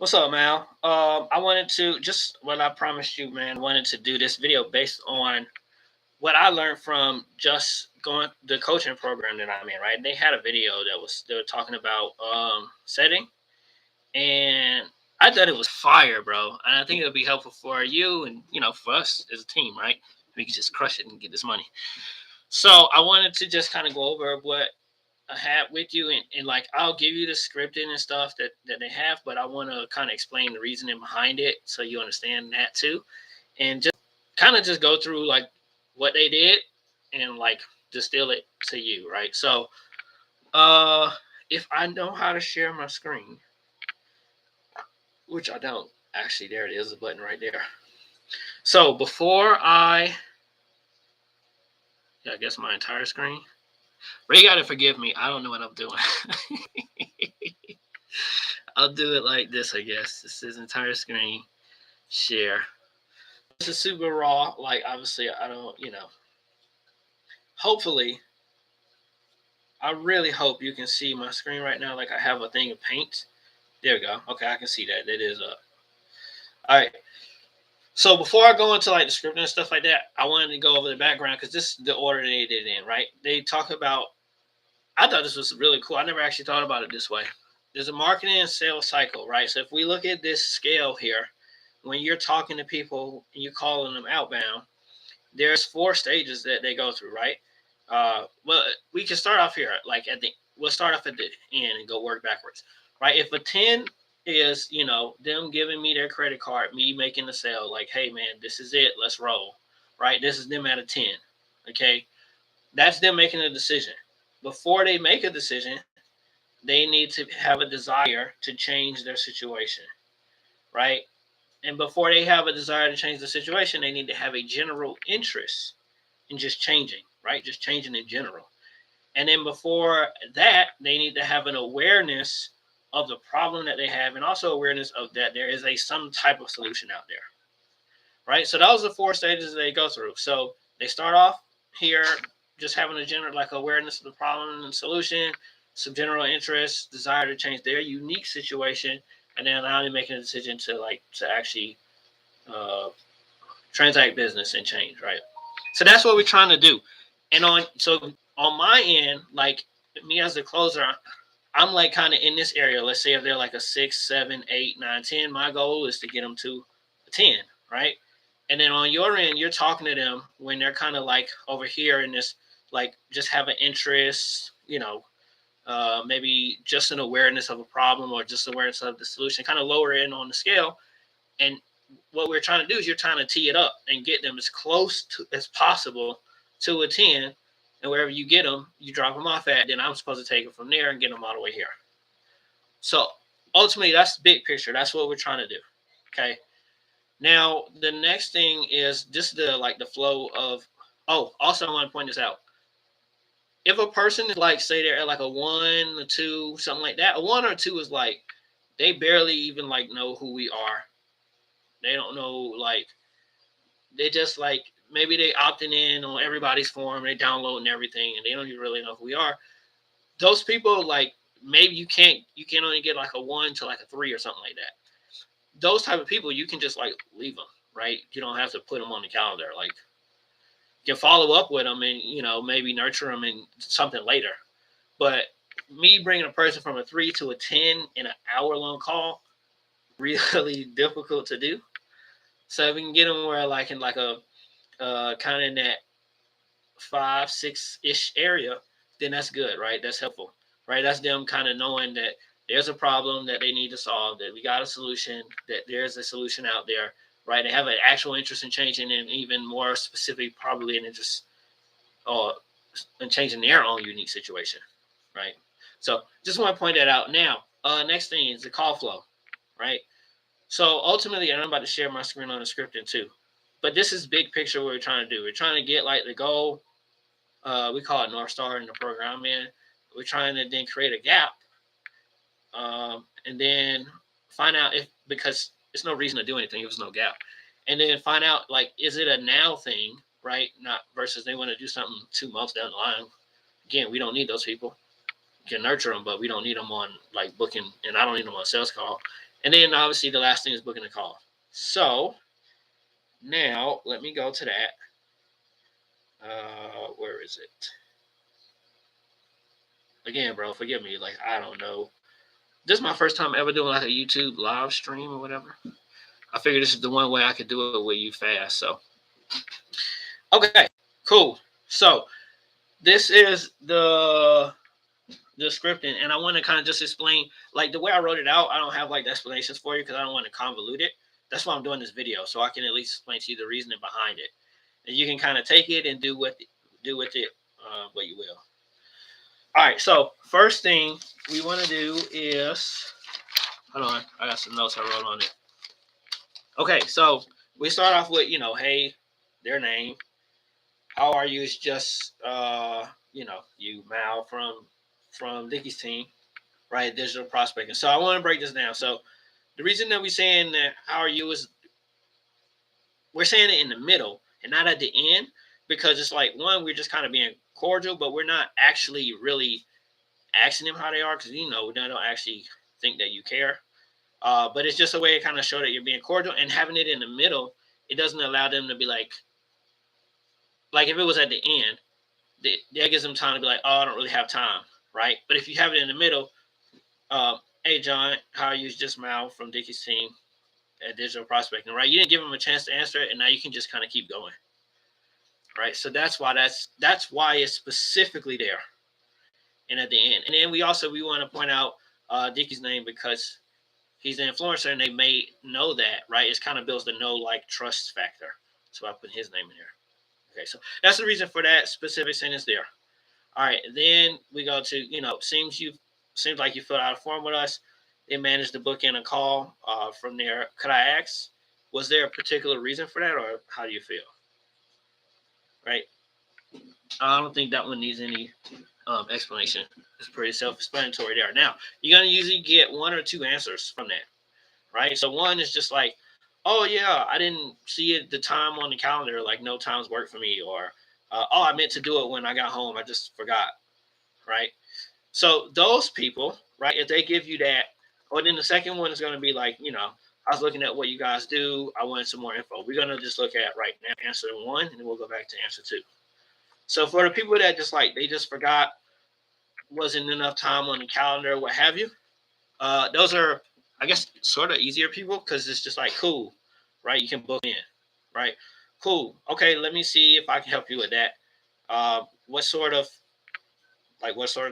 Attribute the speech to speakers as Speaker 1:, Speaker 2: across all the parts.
Speaker 1: What's up, Mal? I wanted to just what I promised you, man. Wanted to do this video based on what I learned from just going the coaching program that I'm in. Right? They had a video they were talking about setting, and I thought it was fire, bro. And I think it would be helpful for you and for us as a team, right? We could just crush it and get this money. So I wanted to just kind of go over what I have with you, and like I'll give you the scripting and stuff that they have, but I want to kind of explain the reasoning behind it so you understand that too, and just kind of just go through like what they did and like distill it to you, right? So, uh, if I know how to share my screen, which I don't actually, there it is, the button right there. So before yeah, I guess my entire screen. Ray got to forgive me. I don't know what I'm doing. I'll do it like this, I guess. This is entire screen share. This is super raw. Like, obviously, I don't, hopefully, I really hope you can see my screen right now. Like, I have a thing of paint. There we go. Okay, I can see that. It is up. All right. So before I go into like the script and stuff like that, I wanted to go over the background because this is the order they did it in, right? They talk about, I thought this was really cool. I never actually thought about it this way. There's a marketing and sales cycle, right? So if we look at this scale here, when you're talking to people and you're calling them outbound, there's four stages that they go through, right? Well, we can start off here, like we'll start off at the end and go work backwards, right? If a 10 is, them giving me their credit card, me making the sale, like, hey, man, this is it, let's roll, right? This is them at a 10, okay? That's them making a decision. Before they make a decision, they need to have a desire to change their situation, right? And before they have a desire to change the situation, they need to have a general interest in just changing, right? Just changing in general. And then before that, they need to have an awareness of the problem that they have, and also awareness of that there is some type of solution out there, right? So those are the four stages they go through. So they start off here just having a general like awareness of the problem and solution, some general interest, desire to change their unique situation, and then now they're making a decision to actually uh, transact business and change, right? So that's what we're trying to do. And on my end, like me as the closer, I'm like kind of in this area. Let's say if they're like a 6, 7, 8, 9, 10, my goal is to get them to a 10, right? And then on your end, you're talking to them when they're kind of like over here in this, like just have an interest, maybe just an awareness of a problem or just awareness of the solution, kind of lower in on the scale. And what we're trying to do is you're trying to tee it up and get them as close as possible to a 10. And wherever you get them, you drop them off at, then I'm supposed to take it from there and get them all the way here. So ultimately, that's the big picture. That's what we're trying to do. Okay. Now, the next thing is just the flow of, oh, also I want to point this out. If a person is like, say they're at like a 1, a 2, something like that, a 1 or 2 is like, they barely even like know who we are. They don't know, like, they just like maybe they opting in on everybody's forum, they downloading everything, and they don't even really know who we are. Those people, like, maybe you can only get like a 1 to like a 3 or something like that. Those type of people, you can just like leave them, right? You don't have to put them on the calendar. Like, you can follow up with them and maybe nurture them in something later. But me bringing a person from a 3 to a 10 in an hour-long call, really difficult to do. So if we can get them where like in like a kind of in that 5, 6-ish area, then that's good, right? That's helpful, right? That's them kind of knowing that there's a problem that they need to solve, that we got a solution, that there's a solution out there, right? They have an actual interest in changing, and even more specific, probably an interest uh, in changing their own unique situation, right? So just want to point that out. Now, next thing is the call flow, right? So ultimately, and I'm about to share my screen on the scripting too, but this is big picture what we're trying to do. We're trying to get like the goal. We call it North Star in the program, man. We're trying to then create a gap, and then find out because there's no reason to do anything if there's no gap, and then find out like is it a now thing, right? Not versus they want to do something 2 months down the line. Again, we don't need those people. We can nurture them, but we don't need them on like booking, and I don't need them on sales call. And then obviously the last thing is booking a call. So now let me go to that. Where is it? Again, bro, forgive me. Like, I don't know. This is my first time ever doing like a YouTube live stream or whatever. I figured this is the one way I could do it with you fast. So, okay, cool. So this is the scripting, and I want to kind of just explain, like, the way I wrote it out. I don't have like the explanations for you because I don't want to convolute it. That's why I'm doing this video, so I can at least explain to you the reasoning behind it, and you can kind of take it and do with it what you will. All right, so first thing we want to do is, hold on, I got some notes I wrote on it. Okay, so we start off with, hey, their name. How are you? It's just, you, Mal, from Dickie's team, right? Digital prospecting. So I want to break this down. So the reason that we're saying that how are you is we're saying it in the middle and not at the end, because it's like, one, we're just kind of being cordial, but we're not actually really asking them how they are, because they don't actually think that you care. But it's just a way to kind of show that you're being cordial, and having it in the middle, it doesn't allow them to be like if it was at the end, that gives them time to be like, oh, I don't really have time, right? But if you have it in the middle, hey, John, how are you? Just Mal from Dickie's team at Digital Prospecting, right? You didn't give them a chance to answer it, and now you can just kind of keep going, right? So that's why it's specifically there and at the end. And then we want to point out Dickie's name because he's an influencer, and they may know that, right? It kind of builds the know, like, trust factor. So I put his name in there. Okay, so that's the reason for that specific sentence there. All right, then we go to, seems like you filled out a form with us. They managed to book in a call from there. Could I ask, was there a particular reason for that, or how do you feel? Right? I don't think that one needs any explanation. It's pretty self-explanatory there. Now, you're going to usually get one or two answers from that, right? So one is just like, oh, yeah, I didn't see it, the time on the calendar, like no times work for me, or, oh, I meant to do it when I got home, I just forgot, right? So those people, right, if they give you that, or then the second one is going to be like, I was looking at what you guys do, I wanted some more info. We're going to just look at right now answer one, and then we'll go back to answer two. So for the people that just like, they just forgot, wasn't enough time on the calendar, what have you, those are, I guess, sort of easier people, because it's just like, cool, right? You can book in, right? Cool. Okay, let me see if I can help you with that. What sort of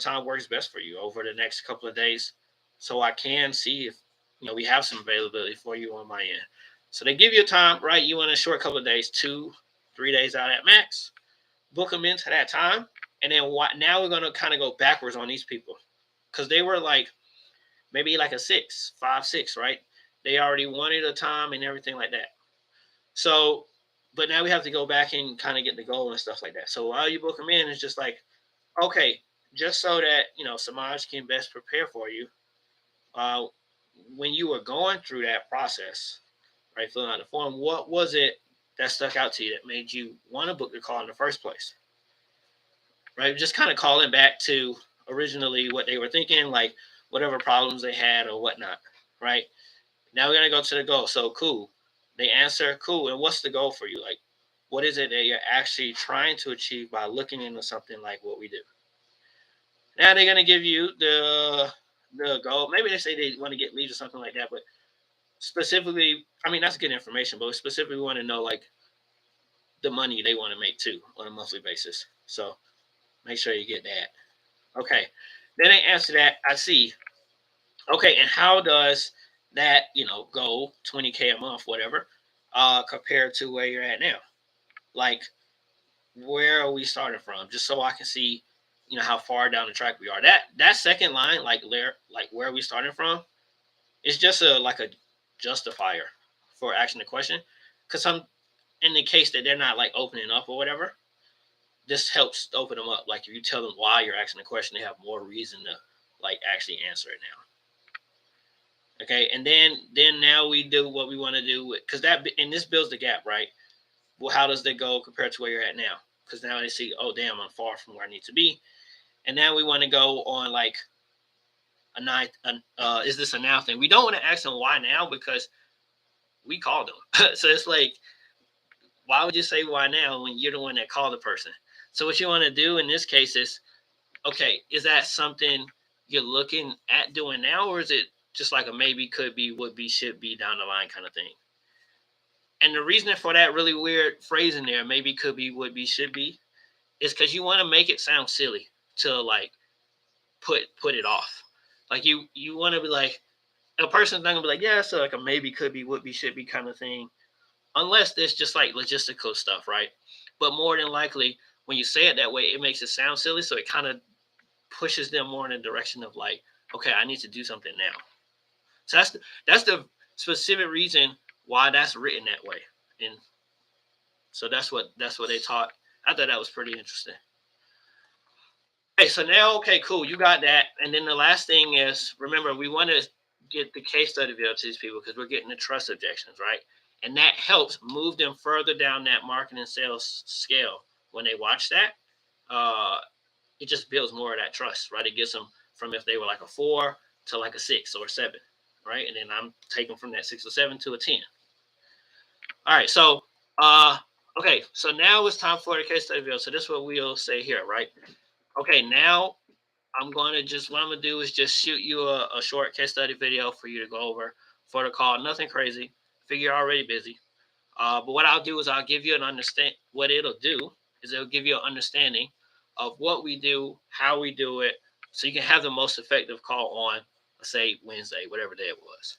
Speaker 1: time works best for you over the next couple of days, so I can see if we have some availability for you on my end. So they give you a time, right? You want a short couple of days, 2-3 days out at max. Book them into that time, and then now we're gonna kind of go backwards on these people, because they were like maybe like a 6, 5, 6, right? They already wanted a time and everything like that. So, but now we have to go back and kind of get the goal and stuff like that. So while you book them in, it's just like, okay, just so that Samaj can best prepare for you. When you were going through that process, right, filling out the form, what was it that stuck out to you that made you want to book the call in the first place? Right, just kind of calling back to originally what they were thinking, like whatever problems they had or whatnot. Right, now we're gonna go to the goal. So cool, they answer cool. And what's the goal for you? Like, what is it that you're actually trying to achieve by looking into something like what we do? Now they're gonna give you the goal. Maybe they say they want to get leads or something like that, but specifically, I mean, that's good information, but specifically we want to know like the money they want to make too on a monthly basis. So make sure you get that. Okay. Then they answer that. I see. Okay, and how does that, go 20K a month, whatever, compared to where you're at now? Like, where are we starting from? Just so I can see, how far down the track we are. That second line, like where are we starting from, is just a justifier for asking the question. Because some, in the case that they're not like opening up or whatever, this helps open them up. Like if you tell them why you're asking the question, they have more reason to like actually answer it now. Okay, and then now we do what we want to do, because this builds the gap, right? Well, how does that go compared to where you're at now? Because now they see, oh damn, I'm far from where I need to be, and now we want to go on like is this a now thing? We don't want to ask them why now because we called them. So it's like, why would you say why now when you're the one that called the person? So what you want to do in this case is, okay, is that something you're looking at doing now, or is it just like a maybe, could be, would be, should be down the line kind of thing? And the reason for that really weird phrase in there, maybe, could be, would be, should be, is because you want to make it sound silly to like put it off. Like you want to be like, a person's not gonna be like, yeah, so like a maybe, could be, would be, should be kind of thing, unless there's just like logistical stuff, right? But more than likely, when you say it that way, it makes it sound silly, so it kind of pushes them more in the direction of like, okay, I need to do something now. So that's the specific reason why that's written that way. And so that's what they taught. I thought that was pretty interesting. Okay, so now, okay, cool, you got that. And then the last thing is, remember, we want to get the case study video to these people because we're getting the trust objections, right? And that helps move them further down that marketing sales scale. When they watch that, it just builds more of that trust, right? It gets them from, if they were like a 4 to like a 6 or a 7, right? And then I'm taking from that 6 or 7 to a 10. All right, so okay, so now it's time for the case study video. So this is what we'll say here, right? Okay, now I'm going to just, what I'm going to do is just shoot you a short case study video for you to go over for the call. Nothing crazy. Figure you're already busy. But what I'll do is I'll give you an understand. What it'll do is it'll give you an understanding of what we do, how we do it, so you can have the most effective call on, let's say, Wednesday, whatever day it was,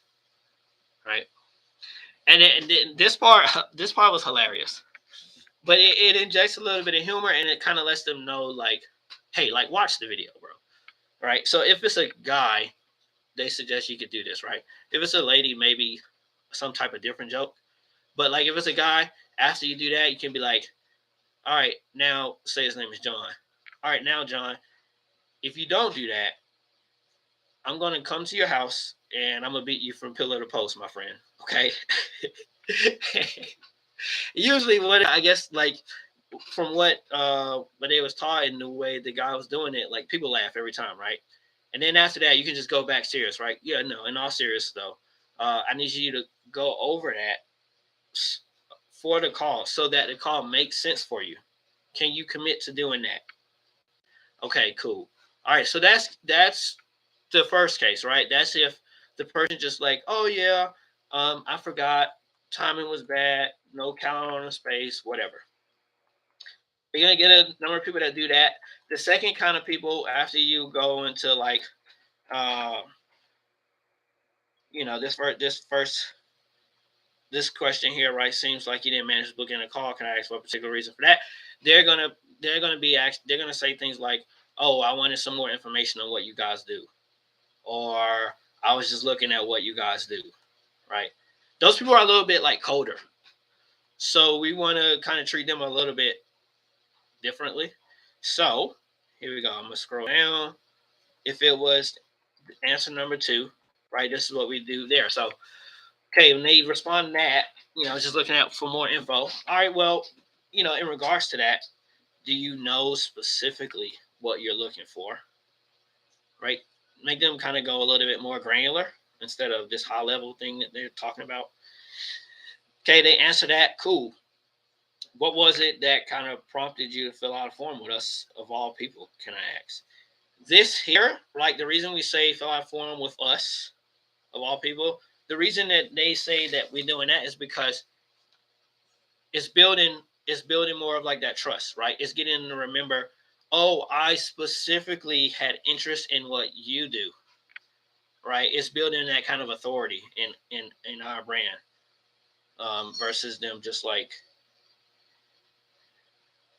Speaker 1: right? And this part was hilarious, but it injects a little bit of humor, and it kind of lets them know, like, hey, like, watch the video, bro, right? So if it's a guy, they suggest you could do this, right? If it's a lady, maybe some type of different joke. But like if it's a guy, after you do that, you can be like, all right, now say his name is John. All right, now, John, if you don't do that, I'm going to come to your house and I'm going to beat you from pillar to post, my friend. Okay. Usually what I guess, like, from what they was taught and the way the guy was doing it, like, people laugh every time, right? And then after that, you can just go back serious, right? Yeah, no, in all serious though, I need you to go over that for the call so that the call makes sense for you. Can you commit to doing that? Okay, cool. All right, so that's the first case, right? That's if the person just like, oh yeah, I forgot, timing was bad, no calendar on the space, whatever. You're gonna get a number of people that do that. The second kind of people, after you go into like, this question here, right? Seems like you didn't manage to book in a call. Can I ask for a particular reason for that? They're gonna say things like, "Oh, I wanted some more information on what you guys do," or "I was just looking at what you guys do," right? Those people are a little bit like colder, so we want to kind of treat them a little bit differently. So here we go. I'm gonna scroll down. If it was answer number 2, right? This is what we do there. So, okay, when they respond to that, just looking out for more info. All right, well, in regards to that, do you know specifically what you're looking for? Right? Make them kind of go a little bit more granular instead of this high level thing that they're talking about. Okay, they answer that. Cool. What was it that kind of prompted you to fill out a form with us, of all people, can I ask? This here, like the reason we say fill out a form with us, of all people, the reason that they say that we're doing that is because it's building more of like that trust, right? It's getting them to remember, oh, I specifically had interest in what you do, right? It's building that kind of authority in our brand, versus them just like,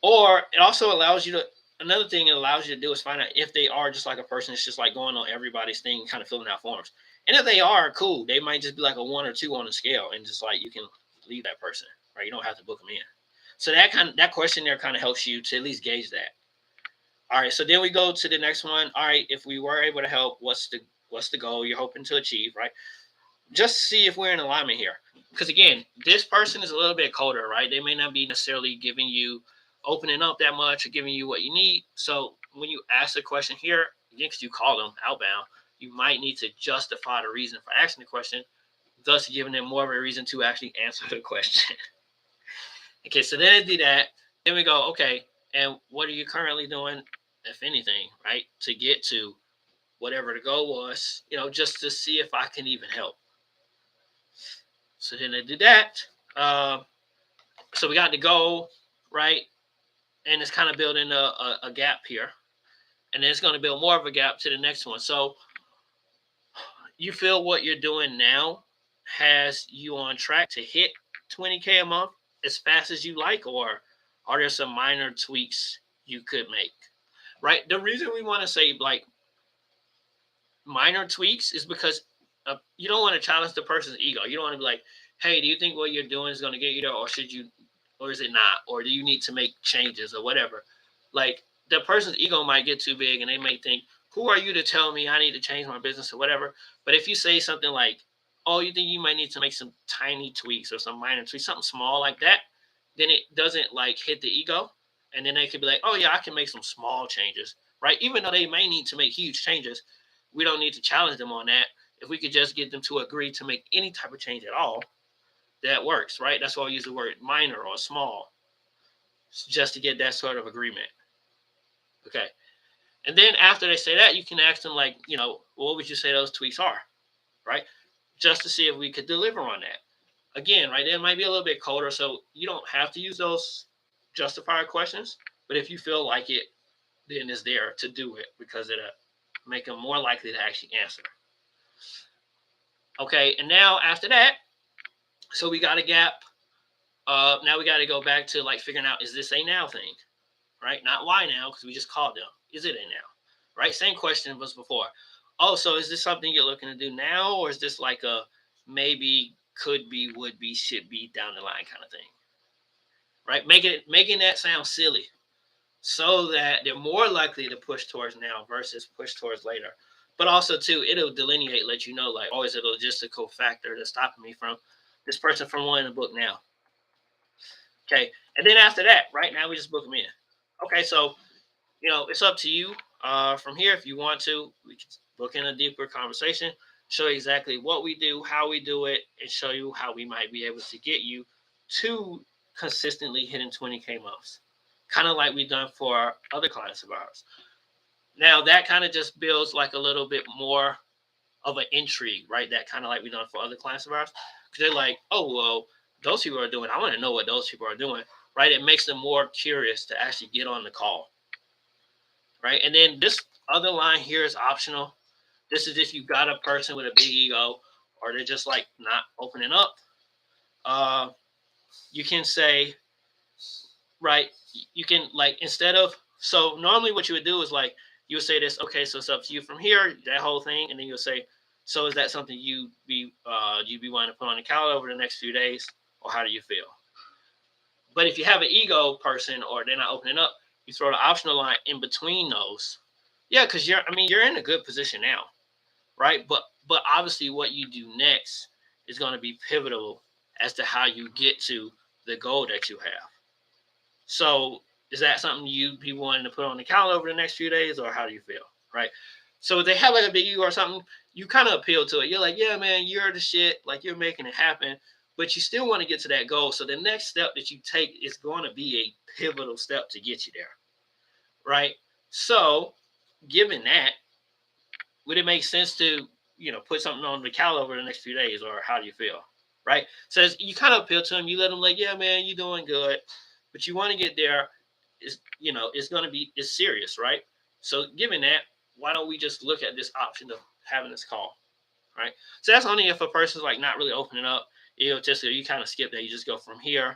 Speaker 1: or it also allows you to, another thing it allows you to do is find out if they are just like a person that's just like going on everybody's thing, kind of filling out forms. And if they are, cool, they might just be like a 1 or 2 on the scale, and just like you can leave that person, right? You don't have to book them in. So that question there kind of helps you to at least gauge that. All right, so then we go to the next one. All right, if we were able to help, what's the goal you're hoping to achieve, right? Just see if we're in alignment here. Because again, this person is a little bit colder, right? They may not be necessarily giving you, opening up that much or giving you what you need. So when you ask the question here, again, because you call them outbound, you might need to justify the reason for asking the question, thus giving them more of a reason to actually answer the question. Okay, so then I do that. Then we go, okay, and what are you currently doing, if anything, right, to get to whatever the goal was, just to see if I can even help. So then I do that. So we got the goal, right? And it's kind of building a gap here. And then it's going to build more of a gap to the next one. So you feel what you're doing now has you on track to hit 20K a month as fast as you like, or are there some minor tweaks you could make? Right? The reason we want to say like minor tweaks is because you don't want to challenge the person's ego. You don't want to be like, hey, do you think what you're doing is going to get you there, or is it not? Or do you need to make changes or whatever? Like the person's ego might get too big and they may think, who are you to tell me I need to change my business or whatever? But if you say something like, oh, you think you might need to make some tiny tweaks or some minor tweaks, something small like that, then it doesn't like hit the ego. And then they could be like, oh yeah, I can make some small changes, right? Even though they may need to make huge changes, we don't need to challenge them on that. If we could just get them to agree to make any type of change at all, that works, right? That's why I use the word minor or small, just to get that sort of agreement. Okay. And then after they say that, you can ask them like, what would you say those tweaks are, right? Just to see if we could deliver on that. Again, right, it might be a little bit colder, so you don't have to use those justifier questions. But if you feel like it, then it's there to do it because it'll make them more likely to actually answer. Okay, and now after that, so we got a gap. Now we got to go back to like figuring out, is this a now thing, right? Not why now, because we just called them. Is it a now, right? Same question was before. Oh, so is this something you're looking to do now, or is this like a maybe, could be, would be, should be down the line kind of thing, right? Making that sound silly so that they're more likely to push towards now versus push towards later. But also, too, it'll delineate, let you know, like, oh, is it a logistical factor that's stopping me from this person from wanting to book now? Okay. And then after that, right now, we just book them in. Okay. So, it's up to you from here. If you want to, we can book in a deeper conversation, show you exactly what we do, how we do it, and show you how we might be able to get you to consistently hitting 20K months, kind of like we've done for our other clients of ours. Now, that kind of just builds like a little bit more of an intrigue, right? That kind of like we've done for other clients of ours. Because they're like, oh, well, those people are doing, I want to know what those people are doing, right? It makes them more curious to actually get on the call, right? And then this other line here is optional. This is if you got a person with a big ego or they're just like not opening up. You can say, right, you can like, instead of, so normally what you would do is like, you would say this, okay, so it's up to you from here, that whole thing. And then you'll say, so is that something you'd be wanting to put on the calendar over the next few days, or how do you feel? But if you have an ego person or they're not opening up, you throw the optional line in between those. Yeah, because you're in a good position now, right? But obviously what you do next is going to be pivotal as to how you get to the goal that you have. So is that something you'd be wanting to put on the calendar over the next few days, or how do you feel, right? So if they have like a big ego or something, you kind of appeal to it. You're like, yeah, man, you're the shit. Like, you're making it happen. But you still want to get to that goal. So the next step that you take is going to be a pivotal step to get you there, right? So given that, would it make sense to, put something on the calendar over the next few days, or how do you feel, right? So you kind of appeal to them. You let them like, yeah, man, you're doing good. But you want to get there. It's going to be, it's serious, right? So given that, why don't we just look at this option of having this call, right? So that's only if a person's like not really opening up, egotistical. You kind of skip that. You just go from here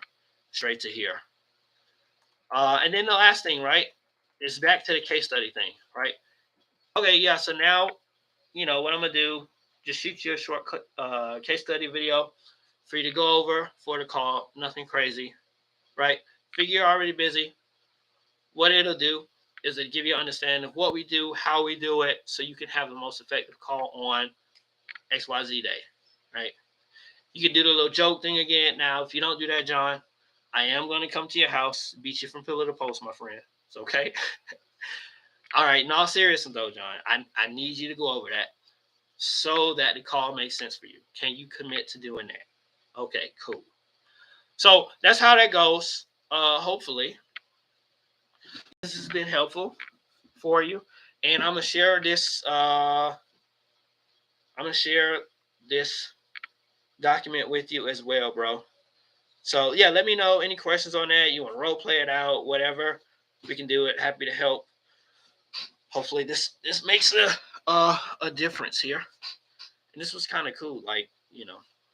Speaker 1: straight to here. And then the last thing, right, is back to the case study thing, right? Okay, yeah. So now, what I'm gonna do, just shoot you a short case study video for you to go over for the call. Nothing crazy, right? Figure you're already busy. What it'll do is it give you an understanding of what we do, how we do it, so you can have the most effective call on XYZ day, right? You can do the little joke thing again. Now, if you don't do that, John, I am going to come to your house, beat you from pillar to post, my friend. It's okay. All right. In all seriousness, though, John, I need you to go over that. so that the call makes sense for you. Can you commit to doing that? Okay, cool. So that's how that goes. Hopefully, this has been helpful for you. And I'm gonna share this. I'm gonna share this document with you as well, bro. So yeah, let me know any questions on that. You want to role play it out, whatever. We can do it. Happy to help. Hopefully this makes a difference here. And this was kind of cool, like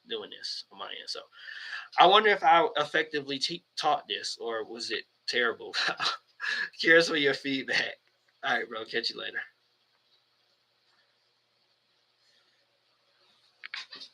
Speaker 1: doing this on my end. So I wonder if I effectively taught this, or was it terrible? Curious for your feedback. All right, bro. Catch you later.